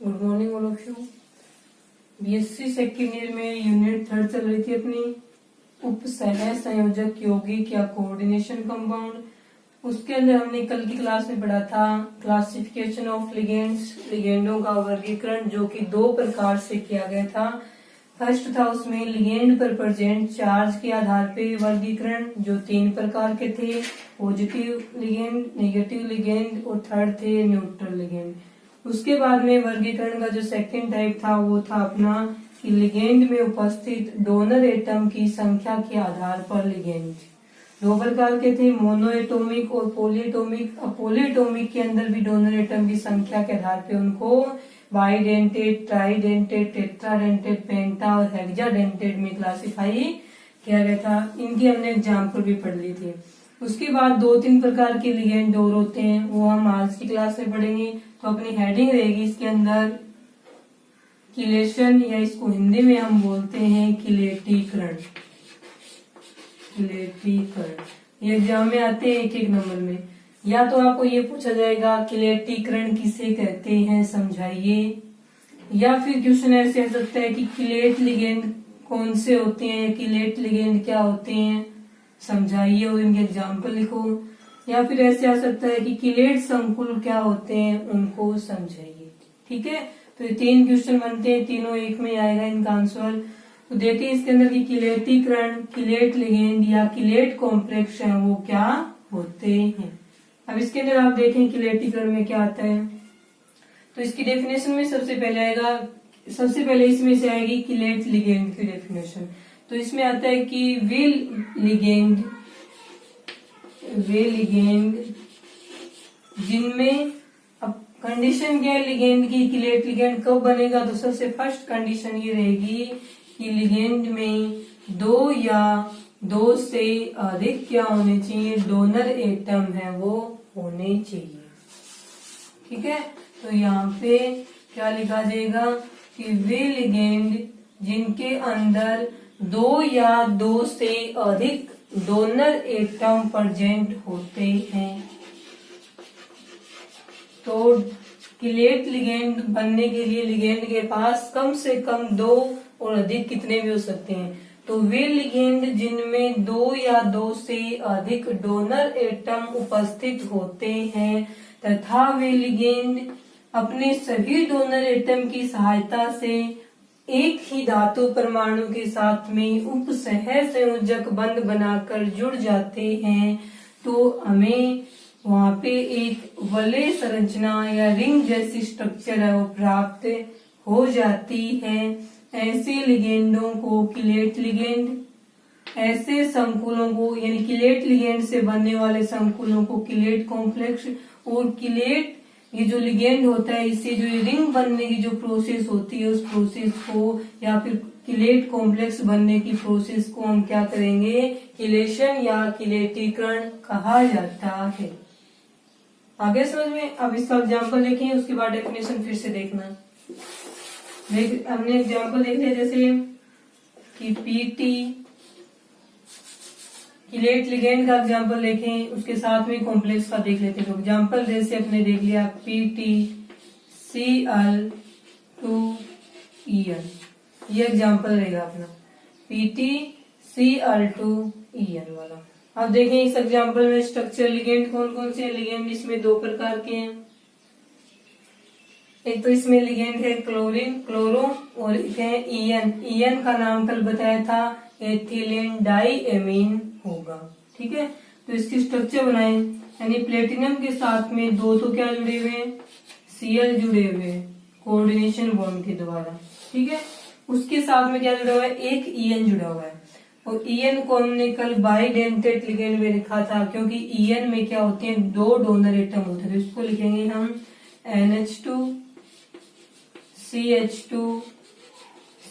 Good morning all of you. BSc second year में unit 3 चल रही थी अपनी उप सह संयोजक यौगिक या कोऑर्डिनेशन कंपाउंड। उसके अंदर हमने कल की क्लास में पढ़ा था क्लासिफिकेशन ऑफ लिगेंड्स, लिगेंडों का वर्गीकरण, जो कि 2 प्रकार से किया गया था। फर्स्ट था उसमें लिगेंड पर प्रेजेंट चार्ज के आधार पे वर्गीकरण, जो 3 प्रकार के थे, पॉजिटिव लिगेंड, नेगेटिव लिगेंड और थर्ड थे न्यूट्रल लिगेंड। उसके बाद में वर्गीकरण का जो सेकंड टाइप था वो था अपना कि लिगेंड में उपस्थित डोनर एटम की संख्या के आधार पर लिगेंड 2 प्रकार के थे, मोनो एटोमिक और पॉलीएटोमिक। पॉलीएटोमिक के अंदर भी डोनर एटम की संख्या के आधार पे उनको बाइडेंटेड, ट्राइडेंटेड, टेट्राडेंटेड, पेंटा और हेक्साडेंटेड में क्लासिफाई किया गया था। इनकी हमने एग्जाम्पल भी पढ़ ली थी। उसके बाद 2-3 प्रकार के लिगेंड और होते हैं, वो हम आज की क्लास में पढ़ेंगे। तो अपनी हेडिंग रहेगी इसके अंदर किलेशन, या इसको हिंदी में हम बोलते हैं किलेटीकरण। किलेटीकरण ये एग्जाम में आते हैं 1-1 नंबर में। या तो आपको ये पूछा जाएगा किलेटीकरण किसे कहते हैं समझाइए, या फिर क्वेश्चन ऐसे आ सकता है कि किलेट लिगेंड कौन से होते हैं, किलेट लिगेंड क्या होते हैं समझाइए और इनके एग्जाम्पल लिखो। या फिर ऐसे आ सकता है कि किलेट संकुल क्या होते हैं उनको समझाइए। ठीक है, तो ये 3 क्वेश्चन बनते हैं, तीनों एक में आएगा इनका आंसर। तो देखिए इसके अंदर की किलेटीकरण, किलेट लिगेंड या किलेट कॉम्प्लेक्स है वो क्या होते हैं। अब इसके अंदर आप देखें किलेटीकरण में क्या आता है। तो इसकी डेफिनेशन में सबसे पहले इसमें से आएगी किलेट लिगेंड की डेफिनेशन। तो इसमें आता है कि वे लिगेंड जिनमें, अब कंडीशन क्या है लिगेंड की, किलेट लिगेंड कब बनेगा, तो सबसे फर्स्ट कंडीशन ये रहेगी कि लिगेंड में 2 या 2 से अधिक क्या होने चाहिए, डोनर एटम है वो होने चाहिए। ठीक है, तो यहाँ पे क्या लिखा जाएगा कि वे लिगेंड जिनके अंदर 2 या 2 से अधिक डोनर एटम प्रेजेंट होते हैं। तो किलेट लिगेंड बनने के लिए लिगेंड के पास कम से कम 2 और अधिक कितने भी हो सकते हैं। तो वे लिगेंड जिनमें 2 या 2 से अधिक डोनर एटम उपस्थित होते हैं तथा वे लिगेंड अपने सभी डोनर एटम की सहायता से एक ही धातु परमाणु के साथ में उप सह संयोजक बंध बनाकर जुड़ जाते हैं, तो हमें वहां पे एक वलय संरचना या रिंग जैसी स्ट्रक्चर है वो प्राप्त हो जाती है। ऐसे लिगेंडों को किलेट लिगेंड, ऐसे संकुलों को यानी किलेट लिगेंड से बनने वाले संकुलों को किलेट कॉम्प्लेक्स, और किलेट ये जो लिगेंड होता है इससे जो रिंग बनने की जो प्रोसेस होती है उस प्रोसेस को, या फिर किलेट कॉम्प्लेक्स बनने की प्रोसेस को हम क्या करेंगे, किलेशन या किलेटीकरण कहा जाता है। आगे समझ में। अब इसका एग्जाम्पल देखें, उसके बाद डेफिनेशन फिर से देखना। हमने एग्जाम्पल देख लिया जैसे कि पीटी किलेट लिगेंड का एग्जाम्पल देखें, उसके साथ में कॉम्प्लेक्स का देख लेते हैं। तो एग्जाम्पल जैसे अपने देख लिया PtCl2En, ये एग्जाम्पल रहेगा अपना PtCl2En वाला। अब देखें इस एग्जाम्पल में स्ट्रक्चर लिगेंड कौन कौन से हैं। लिगेंड इसमें 2 प्रकार के हैं। एक तो इसमें लिगेंड है क्लोरो, और एक है ईएन का नाम कल बताया था एथिलीन डाइएमीन होगा। ठीक है, तो इसकी स्ट्रक्चर बनाए, यानी प्लेटिनम के साथ में 2 तो क्या जुड़े हुए हैं, Cl जुड़े हुए हैं कोऑर्डिनेशन बॉन्ड के द्वारा। ठीक है, उसके साथ में क्या जुड़ा हुआ है, एक En जुड़ा हुआ है। और En को हमने कल बाइडेंटेड लिगेंड में लिखा था, क्योंकि En में क्या होते हैं, 2 डोनर एटम होते हैं। तो इसको लिखेंगे हम NH2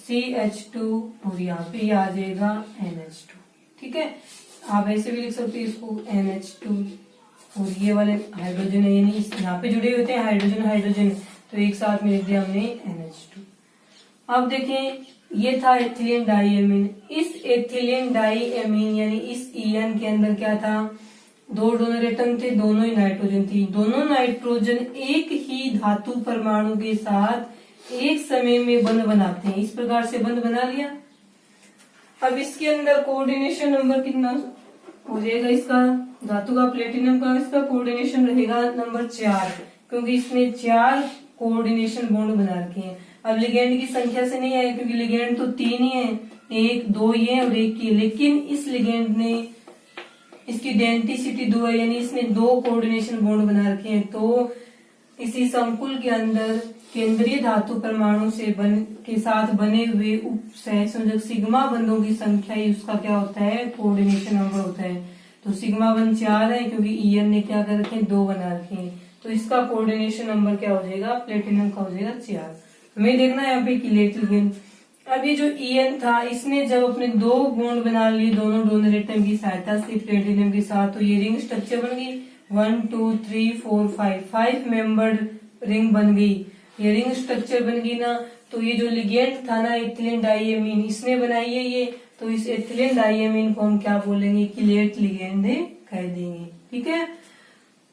CH2 और यहाँ पे ये आ जाएगा NH2। ठीक है, आप ऐसे भी लिख सकते हैं इसको NH2, और ये वाले हाइड्रोजन है, यानी यहाँ पे जुड़े होते हैं हाइड्रोजन, तो एक साथ में लिख दिया हमने NH2। अब देखें ये था एथिलीन डाइएमीन। इस एथिलीन डाइएमीन यानी इस EN के अंदर क्या था, 2 डोनर एटम थे, दोनों ही नाइट्रोजन थी। दोनों नाइट्रोजन एक ही धातु परमाणु के साथ एक समय में बंध बनाते हैं। इस प्रकार से बंध बना लिया। अब इसके अंदर कोऑर्डिनेशन नंबर कितना हो जाएगा? इसका धातु का प्लेटिनम का इसका कोऑर्डिनेशन रहेगा नंबर 4, क्योंकि इसने 4 कोऑर्डिनेशन बॉन्ड बना रखे हैं। अब लिगेंड की संख्या से नहीं आए, क्योंकि लिगेंड तो 3 ही है, 1 2 ही है और 1 की, लेकिन इस लिगेंड ने इसकी डेंसिटी 2 है, यानी इसने 2 कोऑर्डिनेशन बॉन्ड बना रखे हैं। तो इसी संकुल के अंदर केंद्रीय धातु परमाणु के साथ बने हुए उप सहसंयोजक सिग्मा बंधों की संख्या ही उसका क्या होता है? कोऑर्डिनेशन नंबर होता है। तो सिग्मा बंध 4 है, क्योंकि ईएन ने क्या कर रखे हैं? 2 बना रखे हैं। तो इसका कोऑर्डिनेशन नंबर क्या हो जाएगा? प्लेटिनम का हो जाएगा 4। हमें देखना है यहाँ पे किलेट लिगेंड। अब ये जो ईएन था, इसने जब अपने 2 बॉन्ड बना लिए दोनों डोनर एटम की सहायता से प्लेटिनम के साथ, तो ये रिंग स्ट्रक्चर बन गई। 1 2 3 4 5 मेंबर्ड रिंग बन गई। ये रिंग स्ट्रक्चर बन गई ना। तो ये जो लिगेंड था ना एथिलीन डाइएमीन, इसने बनाई है ये। तो इस एथिलीन डाइएमीन को हम क्या बोलेंगे? किलेट लिगेंड कह देंगे। ठीक है।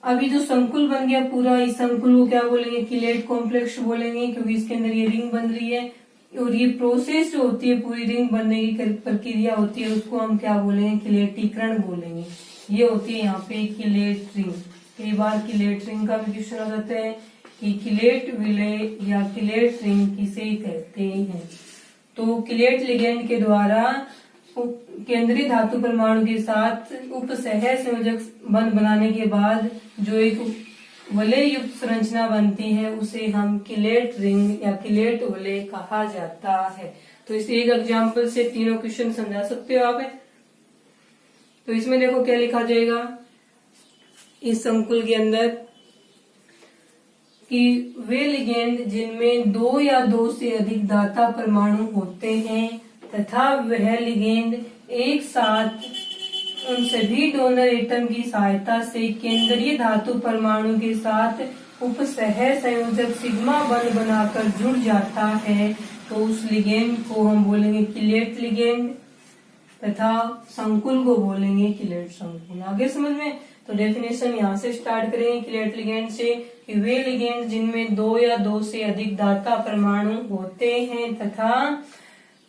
अभी जो संकुल बन गया पूरा, इस संकुल को क्या बोलेंगे? किलेट कॉम्प्लेक्स बोलेंगे, क्योंकि इसके अंदर ये रिंग बन रही है। और ये प्रोसेस जो होती है, पूरी रिंग बनने की प्रक्रिया होती है, उसको हम क्या बोलेंगे? किलेटीकरण बोलेंगे। ये होती है यहाँ पे किलेट रिंग। कई बार किलेट रिंग का भी क्वेश्चन हो जाता है कि किलेट विलय या किलेट रिंग किसे कहते हैं। तो किलेट लिगेंड के द्वारा केंद्रीय धातु परमाणु के साथ उप सहसंयोजक बंध बनाने के बाद जो एक वलय युक्त संरचना बनती है, उसे हम किलेट रिंग या किलेट वलय कहा जाता है। तो इस एक एग्जाम्पल से तीनों क्वेश्चन समझा सकते हो आप। तो इसमें देखो क्या लिखा जाएगा इस संकुल के अंदर कि वे लिगेंड जिनमें 2 या 2 से अधिक दाता परमाणु होते हैं तथा वह लिगेंड एक साथ उन सभी डोनर एटम की सहायता से केंद्रीय धातु परमाणु के साथ उप सहसंयोजक सिग्मा बंध बनाकर जुड़ जाता है, तो उस लिगेंड को हम बोलेंगे किलेट लिगेंड तथा संकुल को बोलेंगे किलेट संकुल। आगे समझ में? तो डेफिनेशन यहाँ से स्टार्ट करेंगे किलेट लिगेंड से कि वे लिगेंड जिनमें 2 या 2 से अधिक दाता परमाणु होते हैं तथा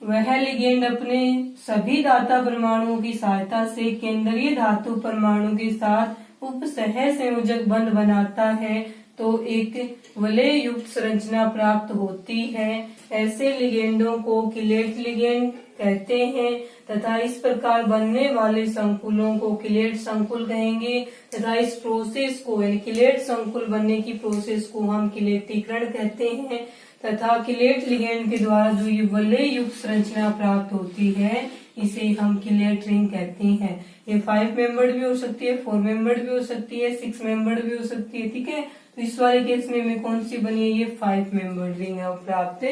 वह लिगेंड अपने सभी दाता परमाणुओं की सहायता से केंद्रीय धातु परमाणु के साथ उप सहसंयोजक बंध बनाता है, तो एक वलय युक्त संरचना प्राप्त होती है। ऐसे लिगेंडों को किलेट लिगेंड कहते हैं तथा इस प्रकार बनने वाले संकुलों को किलेट संकुल कहेंगे तथा इस प्रोसेस को यानी किलेट संकुल बनने की प्रोसेस को हम किलेटीकरण कहते हैं तथा किलेट लिगेंड के द्वारा जो ये वलय युक्त संरचना प्राप्त होती है, इसे हम किलेट रिंग कहते हैं। ये 5 मेंबर्ड भी हो सकती है, 4 मेंबर्ड भी हो सकती है, 6 मेंबर्ड भी हो सकती है। ठीक है। तो इस वाले केस में कौन सी बनी है? ये 5 मेंबर्ड रिंग प्राप्त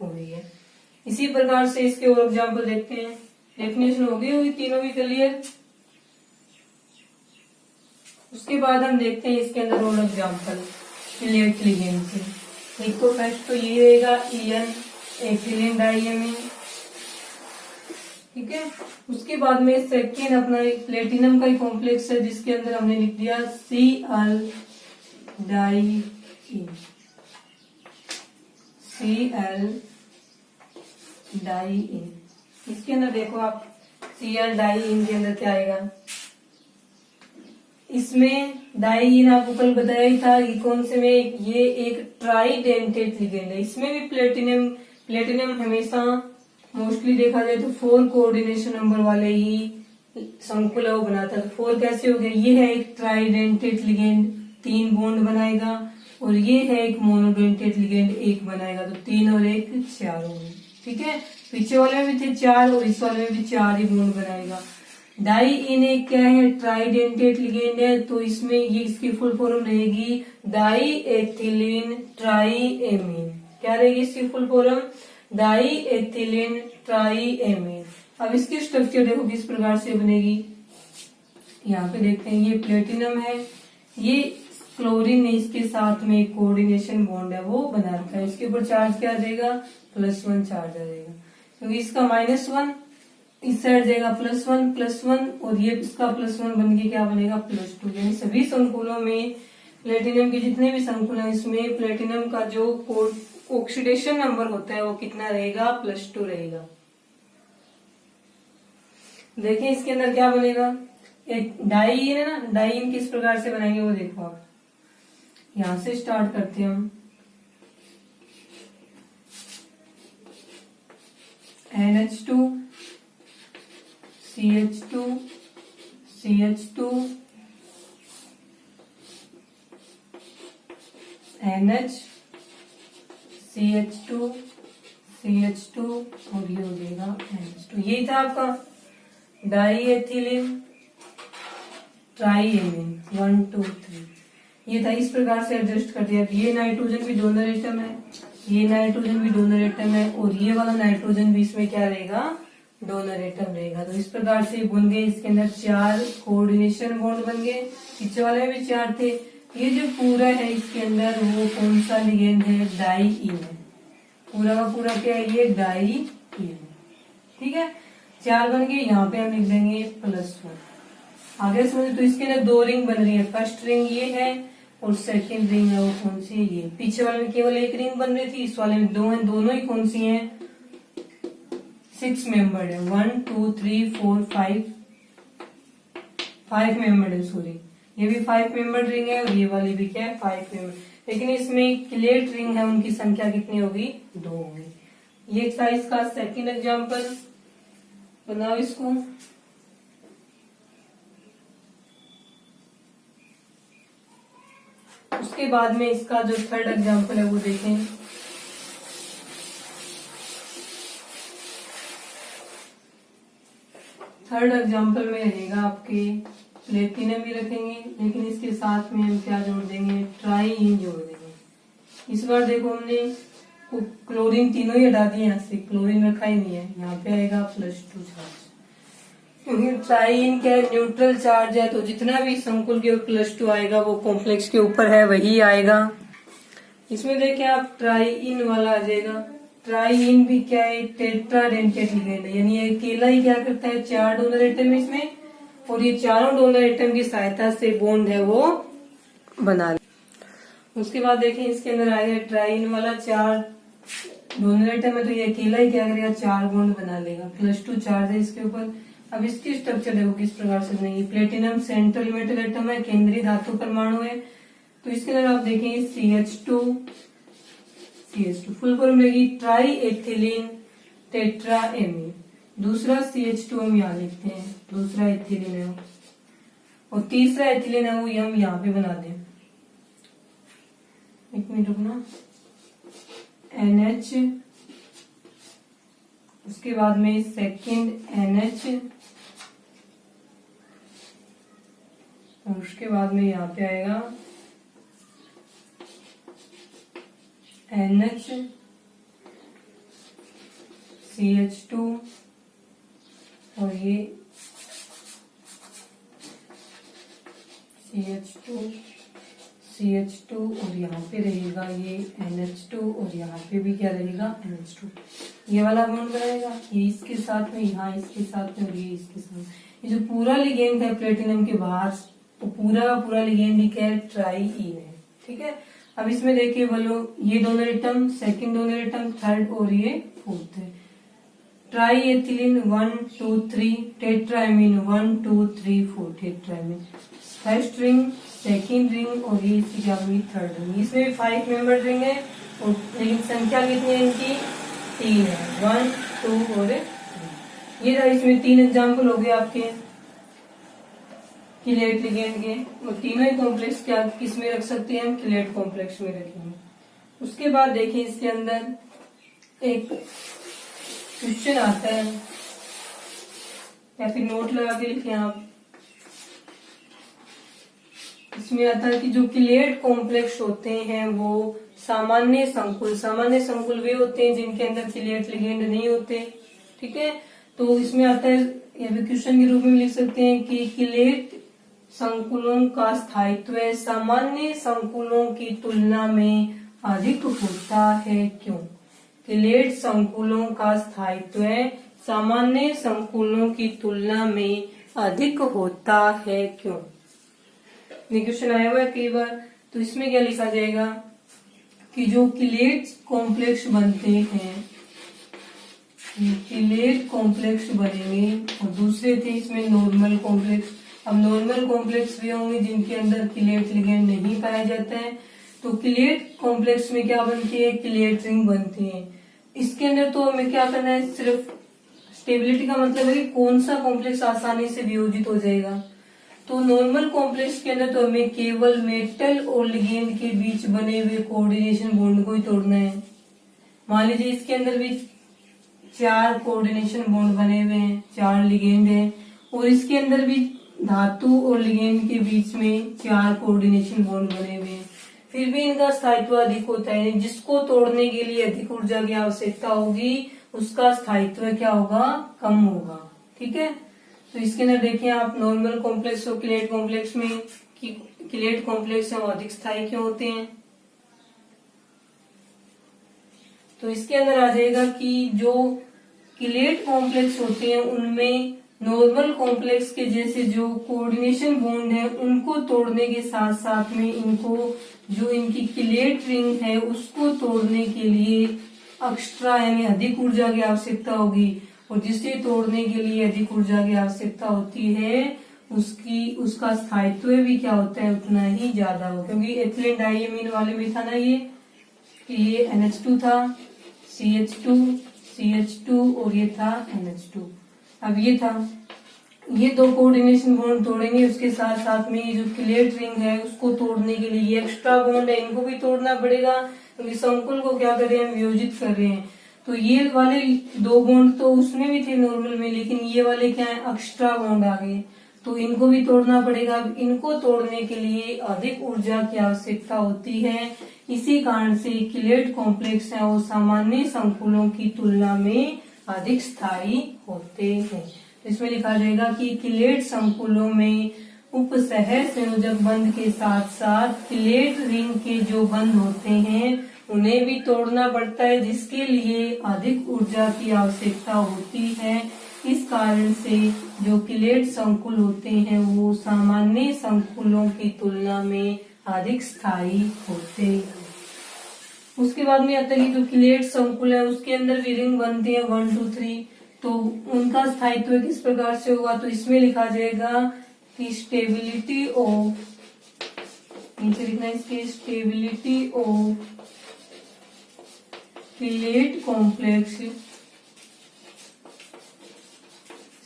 हो रही है। इसी प्रकार से इसके और एग्जाम्पल देखते हैं। डेफिनेशन हो गई होगी तीनों भी क्लियर। उसके बाद हम देखते हैं इसके अंदर और एग्जाम्पल किलेट लिगेंड से। एक तो फर्स्ट तो ये रहेगा ईएन एथिलीन डाइएमीन। ठीक है। उसके बाद में सेकेंड अपना एक प्लेटिनम का कॉम्प्लेक्स है, जिसके अंदर हमने लिख दिया Cl डाई Cl डाई इन। इसके अंदर देखो आप Cl डाई इन के अंदर क्या आएगा? इसमें डाई इन आपको कल बताया ही था कि कौन से में ये एक ट्राइडेंटेट लिगेंड है। इसमें भी प्लेटिनम हमेशा मोस्टली देखा जाए तो 4 कोऑर्डिनेशन नंबर वाले ही संकुल वो बनाता है। 4 कैसे हो गया? ये है एक ट्राइडेंटेट लिगेंड, 3 बॉन्ड बनाएगा, और ये है एक मोनोडेंटेट लिगेंड, 1 बनाएगा। तो 3 और 1 4 होंगे। ठीक है। पीछे वाले में भी थे 4 और इस वाले में भी 4 ही बॉन्ड बनाएगा। डाई इन एक क्या है? ट्राइडेंटेट लिगेंड है, तो इसमें ये इसकी फुल फॉर्म रहेगी डाई एथिलीन ट्राइएमीन। क्या रहेगी इसकी full form? Di ethylene triamine. अब इसकी स्ट्रक्चर देखो किस प्रकार से बनेगी। यहाँ पे देखते हैं ये प्लेटिनम है, ये क्लोरीन ने इसके साथ में एक कोऑर्डिनेशन बॉन्ड है वो बना रखा है। इसके ऊपर चार्ज क्या आ जाएगा? +1 चार्ज आ जाएगा, क्योंकि इसका -1 इस साइड जाएगा +1 और ये इसका +1 बन के क्या बनेगा? +2। यानी सभी संकुलों में प्लेटिनम के जितने भी संकुल हैं, इसमें प्लेटिनम का जो ऑक्सीडेशन नंबर होता है वो कितना रहेगा, +2 रहेगा। देखिए इसके अंदर क्या बनेगा, एक डाई है ना, डाई किस प्रकार से बनाएंगे वो देखो आप। यहां से स्टार्ट करते हैं हम, NH2 CH2 CH2 NH CH2 CH2 और ये हो जाएगा NH2। यही था आपका डाई एथिलीन ट्राई एमीन 1 2 3। ये था, इस प्रकार से एडजस्ट कर दिया। ये नाइट्रोजन भी डोनर एटम है, ये नाइट्रोजन भी डोनर एटम है, और ये वाला नाइट्रोजन भी इसमें क्या रहेगा, डोनर एटम रहेगा। तो इस प्रकार से बन गए इसके अंदर 4 कोऑर्डिनेशन बॉन्ड बन गए। पीछे वाले में भी 4 थे। ये जो पूरा है इसके अंदर वो कौन सा लिगेंड है, डाई-इन है। पूरा का पूरा क्या है, ये डाई-इन है। ठीक है, 4 बन गए। यहाँ पे हम लिख देंगे +1। आगे समझे तो इसके अंदर 2 रिंग बन रही है। फर्स्ट रिंग ये है और सेकंड रिंग है वो कौन सी है, ये। पीछे वाले में केवल 1 रिंग बन रही थी, इस वाले में 2 है। दोनों ही कौन सी हैं, 6 मेंबर्ड है। 1 2 3 4 5 मेंबर्ड है, सॉरी। ये भी 5 मेंबर्ड रिंग है और ये वाली भी क्या है, 5 मेंबर्ड। लेकिन इसमें क्लेट रिंग है, उनकी संख्या कितनी होगी, 2 होगी। ये था इसका सेकंड एग्जाम्पल। बनाओ इसको। उसके बाद में इसका जो थर्ड एग्जाम्पल है वो देखें। थर्ड एग्जाम्पल में रहेगा आपके प्लेटिनम भी रखेंगे, लेकिन इसके साथ में हम क्या जोड़ देंगे, ट्राई-इन जोड़ देंगे। इस बार देखो हमने क्लोरीन तीनों ही हटा दिए, यहाँ से क्लोरीन रखा ही नहीं है। यहाँ पे आएगा +2 चार्ज, क्योंकि ट्राई-इन क्या है, न्यूट्रल चार्ज है। तो जितना भी संकुल के +2 आएगा वो कॉम्प्लेक्स के ऊपर है वही आएगा। इसमें देखें आप, ट्राई-इन वाला आ जाएगा। ट्राई-इन भी क्या है, टेट्राडेंटेट लिगेंड है, यानी अकेला ही क्या करता है, 4 डोनर एटम इसमें, और ये चारों डोनर एटम की सहायता से बॉन्ड है वो बना ले। उसके बाद देखें इसके अंदर आएगा ट्राई-इन वाला, 4 डोनर एटम है, तो ये अकेला ही क्या करेगा, 4 बॉन्ड बना लेगा। +2 चार्ज है इसके ऊपर। अब इसकी स्ट्रक्चर देखो किस प्रकार से बनेगी। प्लेटिनम सेंट्रल मेटल एटम है, केंद्रीय धातु परमाणु है। तो इसके अंदर आप देखें CH2 फुल फॉर्म रहेगी ट्राई एथिलीन टेट्राएमीन। दूसरा CH2 हम यहाँ लिखते हैं, दूसरा एथिलीन है वो, और तीसरा एथिलीन है वो हम यहाँ पे बना दें। एक मिनट रुकना। NH, उसके बाद में सेकंड NH, और उसके बाद में यहाँ पे आएगा NH CH2, और ये CH2 और यहाँ पे रहेगा ये NH2, और यहाँ पे भी क्या रहेगा, NH2। ये वाला बॉन्ड बनाएगा, ये इसके साथ में, यहाँ इसके साथ में, और ये इसके साथ। ये जो पूरा लिगेंड है प्लेटिनम के बाहर, तो पूरा लिगेंड ही क्या है, ट्राई-इन है। ठीक है, अब इसमें देखिए बोलो, ये donor atom, second donor atom, third और ये फोर्थ है। Try ethylene 1 2 3, tetraammine 1 2 3 4, tetraammine. First ring, second ring, और ये इसकी क्या होगी, थर्ड रिंग। इसमें भी 5 मेंबर रिंग है, और लेकिन संख्या कितनी है इनकी, 3 है। 1 2 और 3। ये इसमें 3 एग्जाम्पल हो गए आपके किलेट लिगेंड के। और तीनों ही कॉम्प्लेक्स क्या किस में रख सकते हैं हम, किलेट कॉम्प्लेक्स में रखेंगे। उसके बाद देखिए इसके अंदर एक क्वेश्चन आता है, या फिर नोट लगा के लिखें आप। इसमें आता है कि जो किलेट कॉम्प्लेक्स होते हैं वो सामान्य संकुल वे होते हैं जिनके अंदर किलेट लिगेंड नहीं होते। ठीक है, तो इसमें आता है, या फिर क्वेश्चन के रूप में लिख सकते हैं कि किलेट संकुलों का स्थायित्व सामान्य संकुलों की तुलना में अधिक होता है, क्यों। किलेट संकुलों का स्थायित्व सामान्य संकुलों की तुलना में अधिक होता है, क्यों। ये क्वेश्चन आया हुआ है कई बार। तो इसमें क्या लिखा जाएगा, कि जो किलेट कॉम्प्लेक्स बनते हैं, किलेट कॉम्प्लेक्स बनेंगे, और दूसरे थे इसमें नॉर्मल कॉम्प्लेक्स। अब नॉर्मल कॉम्प्लेक्स भी होंगे जिनके अंदर किलेट लिगेंड नहीं पाया जाता है। तो किलेट कॉम्प्लेक्स में क्या बनती है, किलेट रिंग बनती है। इसके अंदर तो हमें क्या करना है, सिर्फ स्टेबिलिटी का मतलब है कि कौन सा कॉम्प्लेक्स आसानी से वियोजित हो जाएगा। तो नॉर्मल कॉम्प्लेक्स के अंदर तो हमें केवल मेटल और लिगेंड के बीच बने हुए कोऑर्डिनेशन बॉन्ड को ही तोड़ना है। मान लीजिए इसके अंदर भी 4 कोऑर्डिनेशन बॉन्ड बने हुए हैं, 4 लिगेंड है, और इसके अंदर भी धातु और लिगेंड के बीच में 4 कोऑर्डिनेशन बॉन्ड बने हुए हैं, फिर भी इनका स्थायित्व अधिक होता है। जिसको तोड़ने के लिए अधिक ऊर्जा की आवश्यकता होगी उसका स्थायित्व क्या होगा, कम होगा। ठीक है, तो इसके अंदर देखिए आप नॉर्मल कॉम्प्लेक्स और किलेट कॉम्प्लेक्स में किलेट कॉम्प्लेक्स है वो अधिक स्थायी क्यों होते हैं। तो इसके अंदर आ जाएगा कि जो किलेट कॉम्प्लेक्स होते हैं उनमें नॉर्मल कॉम्प्लेक्स के जैसे जो कोऑर्डिनेशन बॉन्ड है उनको तोड़ने के साथ साथ में इनको जो इनकी किलेट रिंग है उसको तोड़ने के लिए एक्स्ट्रा यानी अधिक ऊर्जा की आवश्यकता होगी, और जिसे तोड़ने के लिए अधिक ऊर्जा की आवश्यकता होती है उसका स्थायित्व भी क्या होता है, उतना ही ज्यादा हो। क्योंकि एथिलीन डाइमीन वाले में था ना ये NH2 था, CH2 और ये था NH2। अब ये 2 कोऑर्डिनेशन बॉन्ड तोड़ेंगे, उसके साथ साथ में ये जो किलेट रिंग है उसको तोड़ने के लिए ये एक्स्ट्रा बॉन्ड है इनको भी तोड़ना पड़ेगा, क्योंकि संकुल को क्या कर रहे हैं, वियोजित कर रहे हैं। तो ये वाले 2 बॉन्ड तो उसमें भी थे नॉर्मल में, लेकिन ये वाले क्या है, एक्स्ट्रा बॉन्ड आ गए, तो इनको भी तोड़ना पड़ेगा। अब इनको तोड़ने के लिए अधिक ऊर्जा की आवश्यकता होती है, इसी कारण से किलेट कॉम्प्लेक्स है वो सामान्य संकुलों की तुलना में अधिक स्थायी होते हैं। तो इसमें लिखा जाएगा कि किलेट संकुलों में उपसह संयोजक बंध के साथ साथ किलेट रिंग के जो बंध होते हैं उन्हें भी तोड़ना पड़ता है, जिसके लिए अधिक ऊर्जा की आवश्यकता होती है। इस कारण से जो किलेट संकुल होते हैं वो सामान्य संकुलों की तुलना में अधिक स्थायी होते हैं। उसके बाद में आता है कि जो किलेट संकुल है उसके अंदर भी रिंग बनती है 1 2 3, तो उनका स्थायित्व किस प्रकार से होगा। तो इसमें लिखा जाएगा कि स्टेबिलिटी ऑफ, नीचे लिखना है इसके, स्टेबिलिटी ऑफ किलेट कॉम्प्लेक्स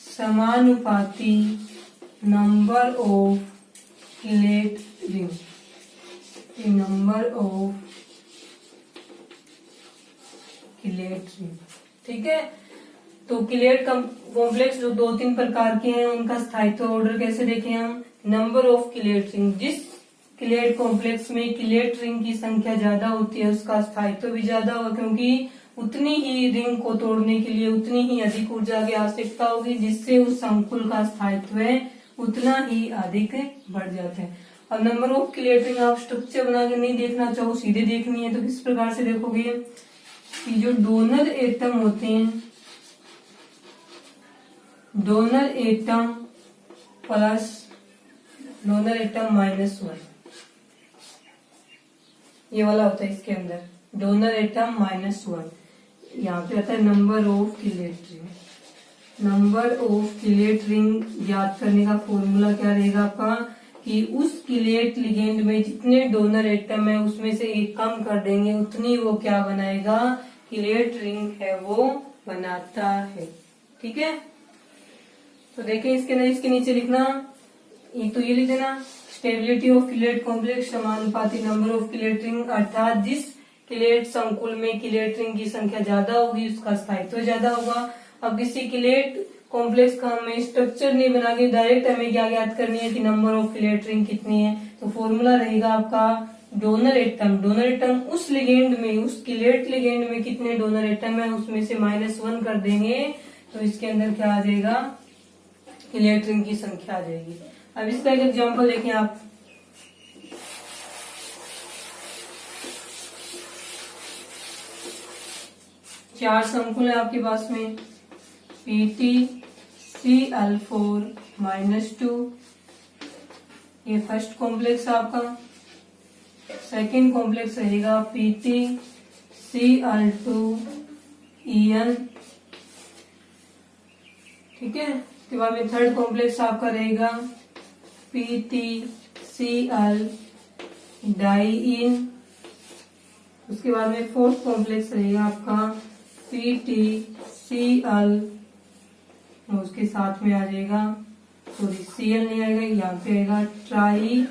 समानुपाती number of chelate ring, number of chelate ring. ठीक है, तो किलेट कॉम्प्लेक्स जो 2-3 प्रकार के हैं उनका स्थायित्व ऑर्डर कैसे देखें हम, नंबर ऑफ किलेट रिंग, जिस किलेट कॉम्प्लेक्स में किलेट रिंग की संख्या ज्यादा होती है उसका स्थायित्व भी ज्यादा होगा, क्योंकि उतनी ही रिंग को तोड़ने के लिए उतनी ही अधिक ऊर्जा की आवश्यकता होगी, जिससे उस संकुल का स्थायित्व उतना ही अधिक बढ़ जाता है। अब नंबर ऑफ किलेट रिंग आप स्ट्रक्चर बना के नहीं देखना चाहो, सीधे देखनी है, तो किस प्रकार से देखोगे कि जो डोनर एटम होते हैं, donor atom plus donor atom -1, ये वाला होता है इसके अंदर डोनर एटम -1। यहाँ पे आता है number of chelate ring. Number of chelate ring ज्ञात करने का फॉर्मूला क्या रहेगा आपका, कि उस किलेट लिगेंड में जितने डोनर एटम है उसमें से एक कम कर देंगे, उतनी वो क्या बनाएगा, किलेट रिंग है वो बनाता है। ठीक है, तो देखें इसके नीचे लिखना, एक तो ये लिख देना स्टेबिलिटी ऑफ किलेट कॉम्प्लेक्स समानुपाती नंबर ऑफ किलेट रिंग, अर्थात जिस किलेट संकुल में किलेट रिंग की संख्या ज्यादा होगी उसका स्थायित्व ज्यादा होगा। अब किसी किलेट कॉम्प्लेक्स का हमें स्ट्रक्चर नहीं बना के डायरेक्ट हमें क्या ज्ञात करनी है कि नंबर ऑफ किलेट रिंग कितनी है, तो फॉर्मूला रहेगा आपका डोनर एटम उस लिगेंड में, उस किलेट लिगेंड में कितने डोनर एटम है उसमें से -1 कर देंगे, तो इसके अंदर क्या आ जाएगा, किलेट रिंग की संख्या आ जाएगी। अब इसका एक एग्जाम्पल देखें आप, चार संकुल है आपके पास में, PtCl4 -2, ये फर्स्ट कॉम्प्लेक्स आपका, सेकेंड कॉम्प्लेक्स रहेगा PtCl2En। ठीक है, उसके बाद में थर्ड कॉम्प्लेक्स आपका रहेगा PtCl डाइइन। उसके बाद में फोर्थ कॉम्प्लेक्स रहेगा आपका PtCl, उसके साथ में आ जाएगा, सॉरी Cl नहीं आएगा, यहाँ पे आएगा ट्राई।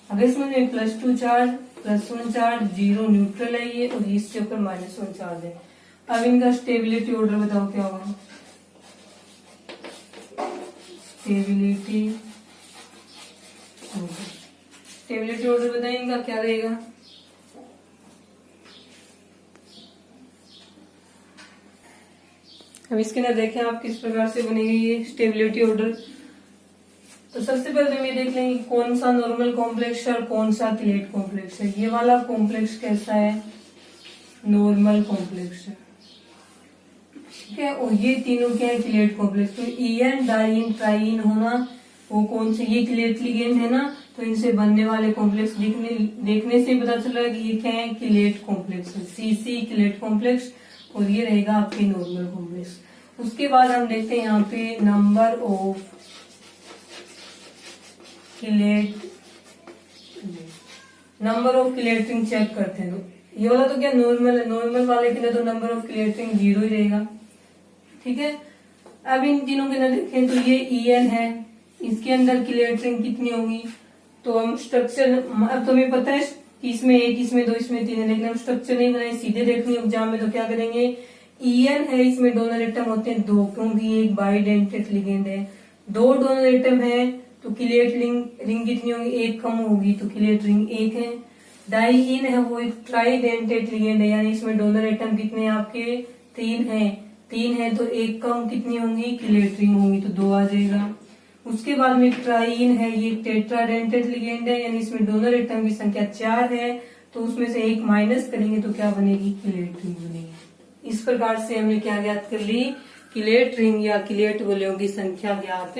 अगर इसमें +2 चार्ज, +1 चार्ज, 0 न्यूट्रल है ये, और इसके ऊपर -1 चार्ज है। अब इनका स्टेबिलिटी ऑर्डर बताओ क्या होगा। स्टेबिलिटी ऑर्डर बताएं इनका क्या रहेगा। अब इसके अंदर देखें आप किस प्रकार से बनेगी ये स्टेबिलिटी ऑर्डर। तो सबसे पहले हम ये देख लेंगे कौन सा नॉर्मल कॉम्प्लेक्स है और कौन सा क्लेट कॉम्प्लेक्स है। ये वाला कॉम्प्लेक्स कैसा है, नॉर्मल कॉम्प्लेक्स है। ठीक है, और ये तीनों क्या है, क्लेट कॉम्प्लेक्स। तो En डाइइन ट्राइइन होना वो कौन से, ये क्लेट लिगेंड है ना, तो इनसे बनने वाले कॉम्प्लेक्स देखने से पता चल रहा है कि ये क्या है, क्लेट कॉम्प्लेक्स है। Cc क्लेट कॉम्प्लेक्स, और ये रहेगा आपके नॉर्मल कॉम्प्लेक्स। उसके बाद हम देखते हैं यहाँ पे number of cleat ring check करते हैं। तो ये वाला तो क्या नॉर्मल है, नॉर्मल वाले के लिए तो नंबर ऑफ क्लेट रिंग 0 ही रहेगा। ठीक है, अब इन तीनों के अंदर देखें तो ये En है, इसके अंदर क्लेट रिंग कितनी होंगी। तो हम स्ट्रक्चर, अब तो हमें पता है कि इसमें 1, इसमें 2, इसमें 3 है, लेकिन हम स्ट्रक्चर नहीं बनाए, सीधे देखनी एग्जाम में, तो क्या करेंगे, En है, इसमें डोनर एटम होते हैं 2, क्योंकि एक बाइडेंटेट लिगेंड है। 2 डोनर एटम है तो क्लेट रिंग कितनी होगी, 1 कम होगी, तो क्लेट रिंग 1 है। डाइइन है वो एक ट्राइडेंटेट लिगेंड है, यानी इसमें डोनर एटम कितने हैं आपके, 3 है, तो 1 कम कितनी होंगी, क्लेट रिंग होंगी, तो 2 आ जाएगा। उसके बाद में ट्राइइन है, ये टेट्राडेंटेट लिगेंड है, यानी इसमें डोनर एटम की संख्या 4 है, तो उसमें से 1 माइनस करेंगे तो क्या बनेगी, क्लेट रिंग बनेगी। इस प्रकार से हमने क्या ज्ञात कर ली, क्लेट रिंग या क्लेट गोलियों की संख्या ज्ञात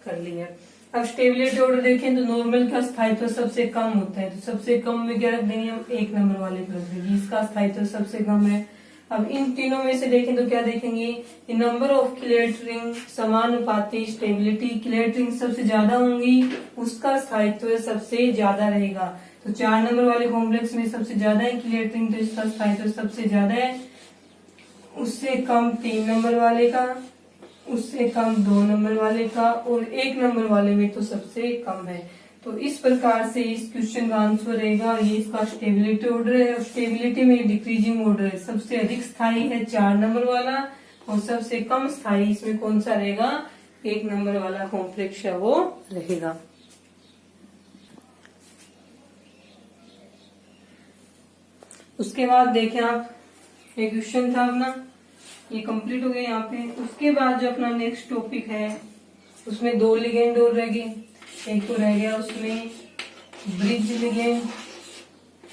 कर ली है। अब स्टेबिलिटी ऑर्डर देखें तो नॉर्मल का स्थायित्व सबसे कम होता है, तो सबसे कम में क्या रख देंगे हम, 1 नंबर वाले पर रख देंगे, इसका स्थायित्व सबसे कम है। अब इन तीनों में से देखें तो क्या देखेंगे, नंबर ऑफ क्लेट रिंग समानुपाती स्टेबिलिटी, क्लेट रिंग सबसे ज्यादा होंगी उसका स्थायित्व सबसे ज्यादा रहेगा। तो 4 नंबर वाले कॉम्प्लेक्स में सबसे ज्यादा है क्लेट रिंग, तो इसका स्थायित्व सबसे ज्यादा है। उससे कम 3 नंबर वाले का, उससे कम 2 नंबर वाले का, और 1 नंबर वाले में तो सबसे कम है। तो इस प्रकार से इस क्वेश्चन का आंसर रहेगा, ये इसका स्टेबिलिटी ऑर्डर है, और स्टेबिलिटी में डिक्रीजिंग ऑर्डर है। सबसे अधिक स्थायी है 4 नंबर वाला, और सबसे कम स्थायी इसमें कौन सा रहेगा, 1 नंबर वाला कॉम्प्लेक्स है वो रहेगा। उसके बाद देखें आप, ये क्वेश्चन था अपना, ये कंप्लीट हो गया यहाँ पे। उसके बाद जो अपना नेक्स्ट टॉपिक है उसमें 2 लिगेंड और रह गए। एक तो रह गया उसमें ब्रिज लिगेंड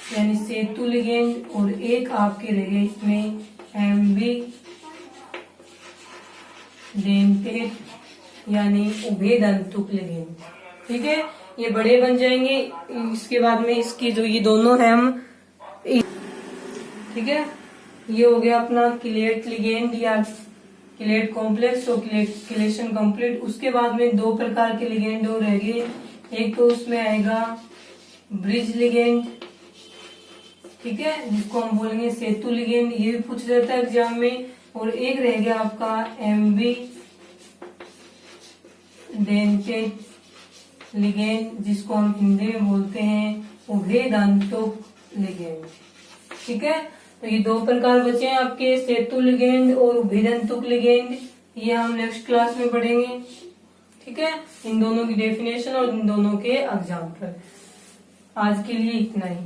यानी सेतु लिगेंड, और एक आपके रह गए इसमें एम्बिडेंटेट यानी उभयदंतुक लिगेंड। ठीक है, ये बड़े बन जाएंगे। इसके बाद में इसकी जो ये दोनों है हम, ठीक है, ये हो गया अपना क्लेट लिगेंड या क्लेट कॉम्प्लेक्स और क्लेशन कंप्लीट। उसके बाद में 2 प्रकार के लिगेंड और रह गए। एक तो उसमें आएगा ब्रिज लिगेंड, ठीक है, जिसको हम बोलेंगे सेतु लिगेंड, ये भी पूछ जाता है एग्जाम में। और एक रह गया आपका एम्बिडेंटेट लिगेंड, जिसको हम हिंदी में बोलते हैं उभयदंतुक लिगेंड। ठीक है, तो ये 2 प्रकार बचे हैं आपके, सेतु लिगेंड और उभयदंतुक लिगेंड। ये हम नेक्स्ट क्लास में पढ़ेंगे। ठीक है, इन दोनों की डेफिनेशन और इन दोनों के एग्जाम्पल। आज के लिए इतना ही।